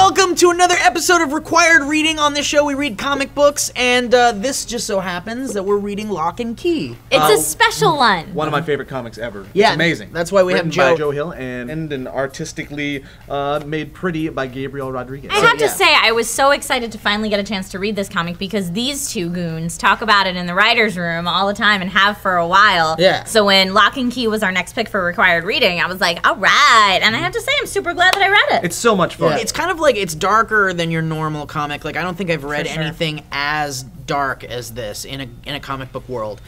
welcome to another episode of Required Reading. On this show, we read comic books, and this just so happens that we're reading Locke and Key. It's a special one. One of my favorite comics ever. Yeah, it's amazing. That's why we Written have Joe. by Joe Hill and artistically made pretty by Gabriel Rodriguez. I have to say, I was so excited to finally get a chance to read this comic because these two goons talk about it in the writer's room all the time and have for a while. Yeah. So when Locke and Key was our next pick for Required Reading, I was like, all right. And I have to say, I'm super glad that I read it. It's so much fun. Yeah. It's kind of like, it's darker than your normal comic. Like, I don't think I've read anything as dark as this in a comic book world.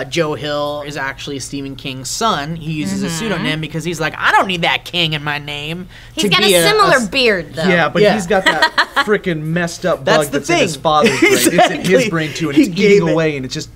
Joe Hill is actually Stephen King's son. He uses a pseudonym because he's like, I don't need that king in my name. He's got a similar beard, though. Yeah, but he's got that freaking messed up bug that's in his father's brain. Exactly. It's in his brain, too, and it's eating away, and it's just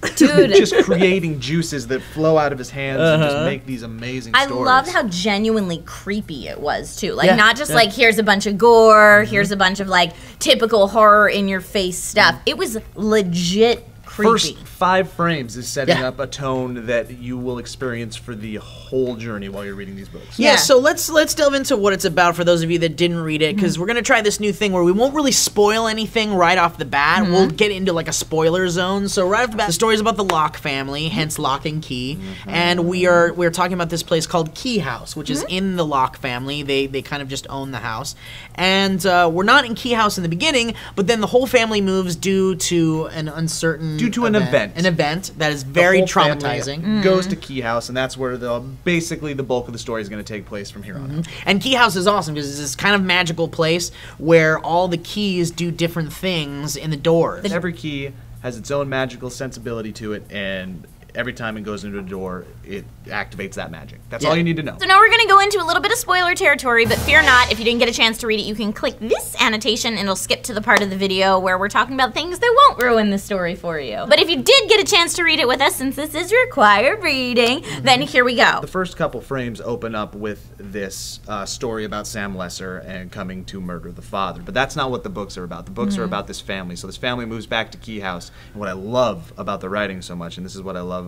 creating juices that flow out of his hands and just make these amazing stories. I loved how genuinely creepy it was, too. Like, not just like, here's a bunch of gore, here's a bunch of, like, typical horror-in-your-face stuff. It was legit creepy. First 5 frames is setting up a tone that you will experience for the whole journey while you're reading these books. Yeah, so let's delve into what it's about for those of you that didn't read it, because we're going to try this new thing where we won't really spoil anything right off the bat. We'll get into like a spoiler zone. So right off the bat, the story's about the Locke family, hence Locke and Key, and we're talking about this place called Key House, which is in the Locke family. They kind of just own the house. And we're not in Key House in the beginning, but then the whole family moves due to an uncertain event. An event that is very traumatizing. Goes to Key House, and that's where basically the bulk of the story is going to take place from here on out. And Key House is awesome because it's this kind of magical place where all the keys do different things in the doors. Every key has its own magical sensibility to it, and every time it goes into a door, it activates that magic. That's all you need to know. So now we're going to go into a little bit of spoiler territory, but fear not, if you didn't get a chance to read it, you can click this annotation and it'll skip to the part of the video where we're talking about things that won't ruin the story for you. But if you did get a chance to read it with us, since this is required reading, then here we go. The first couple frames open up with this story about Sam Lesser and coming to murder the father. But that's not what the books are about. The books are about this family. So this family moves back to Key House. And what I love about the writing so much, and this is what I love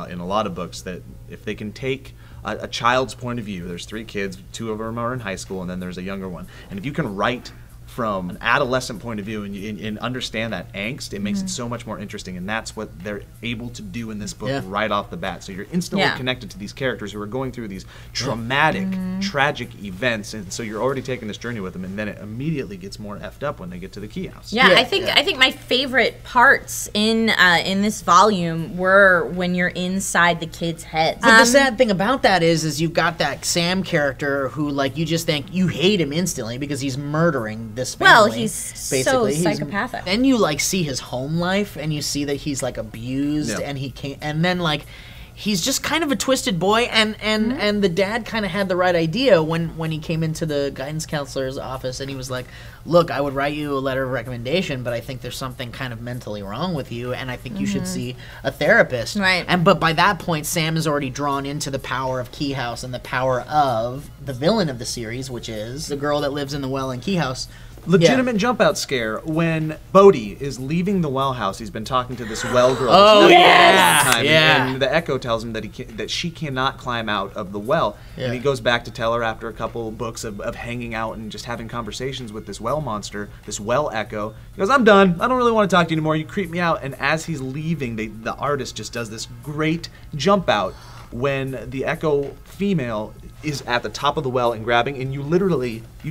in a lot of books, that if they can take a child's point of view, there's 3 kids, 2 of them are in high school, and then there's a younger one, and if you can write from an adolescent point of view and understand that angst, it makes it so much more interesting, and that's what they're able to do in this book right off the bat. So you're instantly connected to these characters who are going through these traumatic, tragic events, and so you're already taking this journey with them, and then it immediately gets more effed up when they get to the Key House. Yeah, I think my favorite parts in this volume were when you're inside the kids' heads. But the sad thing about that is you've got that Sam character who, like, you just think you hate him instantly because he's murdering this family. Well, he's so psychopathic. Then you like see his home life, and you see that he's like abused, and he can't. And then like he's just kind of a twisted boy. And the dad kind of had the right idea when he came into the guidance counselor's office, and he was like, "Look, I would write you a letter of recommendation, but I think there's something kind of mentally wrong with you, and I think you should see a therapist." Right. But by that point, Sam is already drawn into the power of Key House and the power of the villain of the series, which is the girl that lives in the well in Key House. Legitimate jump out scare when Bodhi is leaving the well house. He's been talking to this well girl. And the Echo tells him that she cannot climb out of the well. And he goes back to tell her after a couple books of hanging out and just having conversations with this well monster, this well Echo. He goes, "I'm done. I don't really want to talk to you anymore. You creep me out." And as he's leaving, the artist just does this great jump out when the Echo female is at the top of the well and grabbing, and you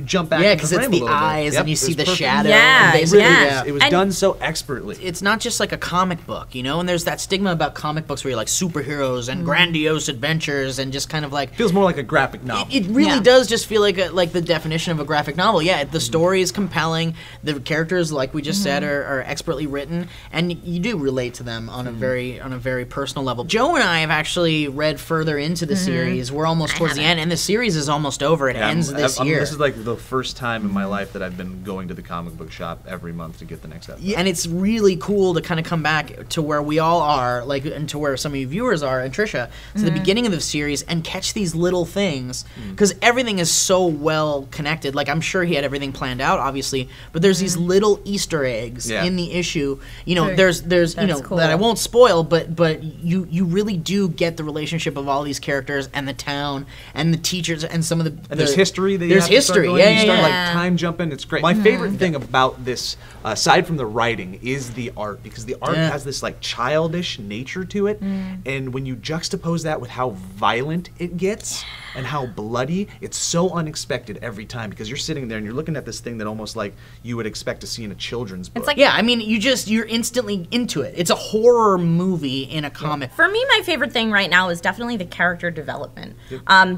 jump back. Yeah, because it's the eyes, and you see the shadow. Yeah, it was done so expertly. It's not just like a comic book, you know. And there's that stigma about comic books where you're like superheroes and grandiose adventures, and just kind of like feels more like a graphic novel. It really does just feel like the definition of a graphic novel. Yeah, the story is compelling. The characters, like we just said, are expertly written, and you do relate to them on a very personal level. Joe and I have actually read further into the series. We're almost towards the end. And the series is almost over. It ends this year. This is like the first time in my life that I've been going to the comic book shop every month to get the next episode. Yeah, and it's really cool to kind of come back to where we all are, like, and to where some of you viewers are, and Trisha, to the beginning of the series, and catch these little things, because everything is so well connected. Like, I'm sure he had everything planned out, obviously, but there's these little Easter eggs in the issue. You know, there's you know, cool. that I won't spoil, but you really do get the relationship of all these characters and the town, and and the teachers and some of the and there's history. There's history. You start like time jumping. It's great. My favorite thing about this, aside from the writing, is the art, because the art has this like childish nature to it, and when you juxtapose that with how violent it gets and how bloody, it's so unexpected every time, because you're sitting there and you're looking at this thing that almost like you would expect to see in a children's book. It's like, I mean, you're instantly into it. It's a horror movie in a comic. For me, my favorite thing right now is definitely the character development.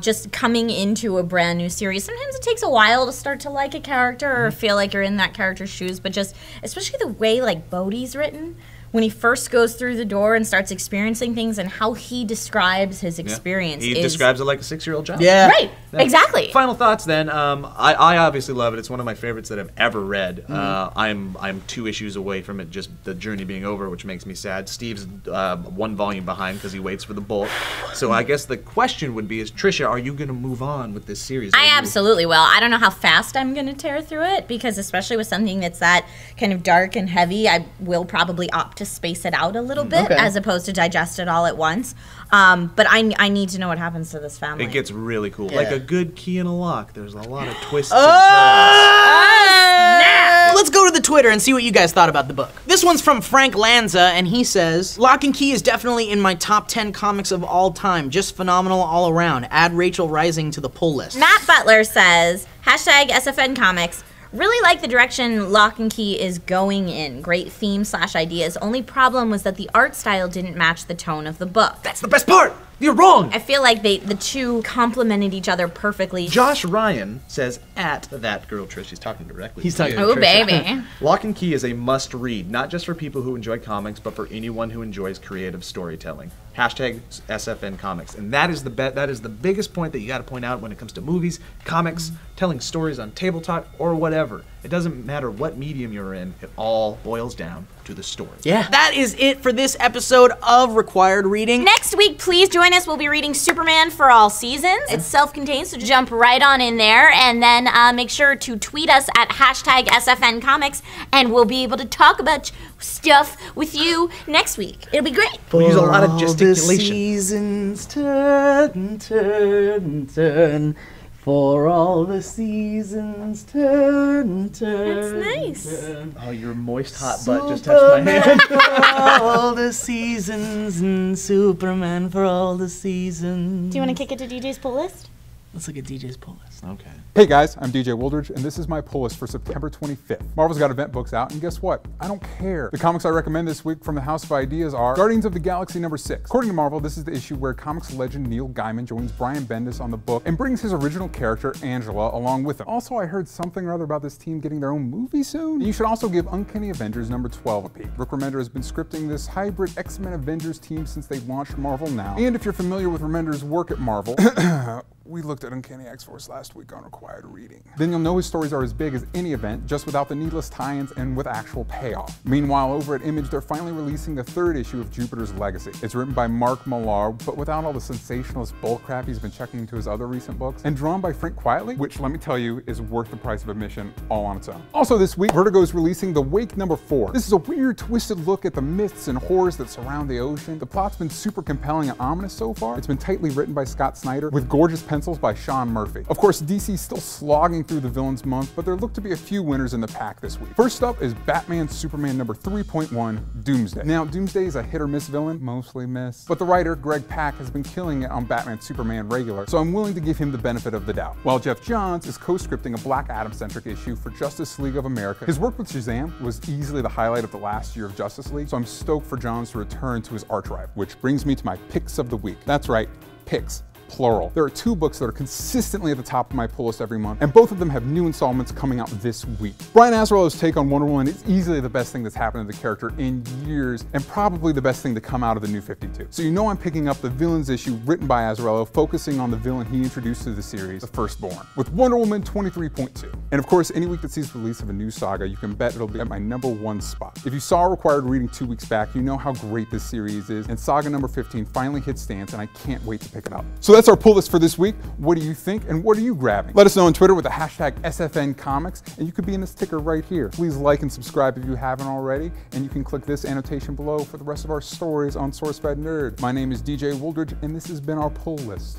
Just coming into a brand new series, sometimes it takes a while to start to like a character or feel like you're in that character's shoes, but just, especially the way like Bodhi's written, when he first goes through the door and starts experiencing things and how he describes his experience. He describes it like a 6-year-old child. Yeah. Right, exactly. Final thoughts then. I obviously love it. It's one of my favorites that I've ever read. I'm 2 issues away from it, just the journey being over, which makes me sad. Steve's 1 volume behind because he waits for the bulk. So I guess the question would be, is Trisha, are you going to move on with this series? I absolutely will. I don't know how fast I'm going to tear through it, because especially with something that's that kind of dark and heavy, I will probably opt to space it out a little bit as opposed to digest it all at once. But I need to know what happens to this family. It gets really cool. Like a good key and a lock. There's a lot of twists and turns. Let's go to the Twitter and see what you guys thought about the book. This one's from Frank Lanza, and he says, Lock and Key is definitely in my top 10 comics of all time. Just phenomenal all around. Add Rachel Rising to the pull list. Matt Butler says, #SFN Comics. Really like the direction Lock and Key is going in. Great theme / ideas. Only problem was that the art style didn't match the tone of the book. That's the best part! You're wrong! I feel like the two complemented each other perfectly. Josh Ryan says, at that girl Trish, he's talking directly. He's talking Oh, baby. Lock and Key is a must-read, not just for people who enjoy comics, but for anyone who enjoys creative storytelling. #SFN Comics. And that is the biggest point that you got to point out when it comes to movies, comics, telling stories on tabletop, or whatever. It doesn't matter what medium you're in, it all boils down to the story. Yeah. That is it for this episode of Required Reading. Next week, please join us. We'll be reading Superman for All Seasons. It's self-contained, so jump right on in there. And then make sure to tweet us at #SFN Comics, and we'll be able to talk about stuff with you next week. It'll be great. We'll use a lot of The gesticulation. seasons turn, turn, turn. For all the seasons turn, turn. That's nice. Turn. Oh, your moist hot butt just touched my hand. For all the seasons, and Superman for all the seasons. Do you want to kick it to DJ's pull list? Let's look at DJ's pull list. Okay. Hey guys, I'm DJ Wooldridge, and this is my pull list for September 25th. Marvel's got event books out, and guess what? I don't care. The comics I recommend this week from the House of Ideas are Guardians of the Galaxy #6. According to Marvel, this is the issue where comics legend Neil Gaiman joins Brian Bendis on the book and brings his original character, Angela, along with him. Also, I heard something or other about this team getting their own movie soon. And you should also give Uncanny Avengers #12 a peek. Rick Remender has been scripting this hybrid X-Men Avengers team since they launched Marvel Now. And if you're familiar with Remender's work at Marvel, we looked at Uncanny X-Force last week on Required Reading. Then you'll know his stories are as big as any event, just without the needless tie-ins and with actual payoff. Meanwhile, over at Image, they're finally releasing the 3rd issue of Jupiter's Legacy. It's written by Mark Millar, but without all the sensationalist bullcrap he's been checking into his other recent books, and drawn by Frank Quietly, which, let me tell you, is worth the price of admission all on its own. Also this week, Vertigo is releasing The Wake #4. This is a weird, twisted look at the myths and horrors that surround the ocean. The plot's been super compelling and ominous so far. It's been tightly written by Scott Snyder, with gorgeous pencils by Sean Murphy. Of course, DC's still slogging through the villains month, but there look to be a few winners in the pack this week. First up is Batman Superman #3.1, Doomsday. Now, Doomsday is a hit or miss villain, mostly miss, but the writer, Greg Pak, has been killing it on Batman Superman regular, so I'm willing to give him the benefit of the doubt. While Jeff Johns is co-scripting a Black Adam-centric issue for Justice League of America. His work with Shazam was easily the highlight of the last year of Justice League, so I'm stoked for Johns to return to his arch rival, which brings me to my picks of the week. That's right, picks. Plural. There are 2 books that are consistently at the top of my pull list every month, and both of them have new installments coming out this week. Brian Azzarello's take on Wonder Woman is easily the best thing that's happened to the character in years, and probably the best thing to come out of the New 52. So you know I'm picking up the Villains issue written by Azzarello, focusing on the villain he introduced to the series, the Firstborn, with Wonder Woman 23.2. And of course, any week that sees the release of a new saga, you can bet it'll be at my #1 spot. If you saw Required Reading 2 weeks back, you know how great this series is, and saga #15 finally hit stands, and I can't wait to pick it up. So that's our pull list for this week. What do you think, and what are you grabbing? Let us know on Twitter with the #SFN Comics, and you could be in this ticker right here. Please like and subscribe if you haven't already, and you can click this annotation below for the rest of our stories on SourceFed Nerd. My name is DJ Wooldridge, and this has been our pull list.